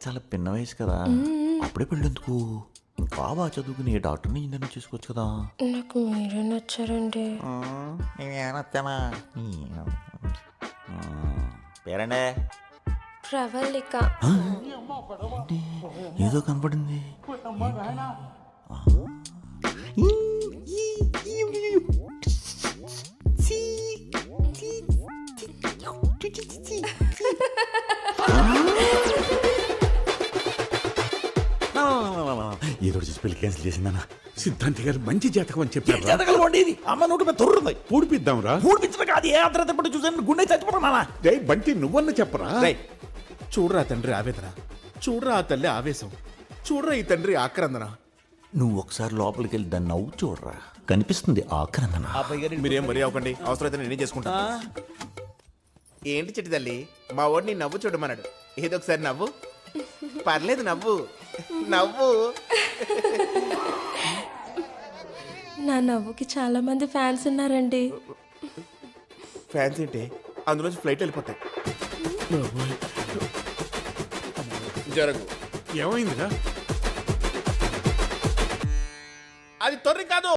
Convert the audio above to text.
చాలా పిన్న వయసు కదా, అప్పుడే పెళ్ళెందుకు? ఇంకా బాగా చదువుకుని ఏ డాక్టర్ని ఇంజనీర్ చేసుకోవచ్చు కదా. నాకు మీరే నచ్చారండి. నేనేమొచ్చానా? పేరండే ప్రవళిక. ఏంటి? ఏదో కనపడింది. ఏదో చేసి పెళ్లి క్యాన్సిల్ చేసిందన్నా. సిద్ధాంతి గారు మంచి జాతకం అని చెప్పారు. జాతకాలు వండేది అమ్మ నోటి మీద తొర్రుంది. పూడిపిద్దాం రా. పూడిపించడం కాదు, ఏ అర్ధరాత్రి ఎప్పుడు చూసాను గుండె చచ్చిపోతున్నా. రే బంటి నువ్వన్న చెప్పరా. చూడరా తండ్రి ఆవేదన, చూడరా ఆ తల్లి ఆవేశం, చూడరా ఈ తండ్రి ఆక్రందన. నువ్వు ఒకసారి లోపలికి వెళ్ళి దాన్ని నవ్వు చూడరా, కనిపిస్తుంది ఆక్రందన. మీరేం మరీ అవ్వకండి, అవసరమైతే నేనే చేసుకుంటా. ఏంటి చెట్టి తల్లి, మా వాడిని నవ్వు చూడమన్నాడు. ఏదో ఒకసారి నవ్వు. పర్లేదు నవ్వు నవ్వు. నా నవ్వుకి చాలా మంది ఫ్యాన్స్ ఉన్నారండి. ఫ్యాన్స్ ఏంటి, అందులోంచి ఫ్లైట్ వెళ్ళిపోతాయి. జరగు. ఏమైందిరా? అది తొర్రి కాదు.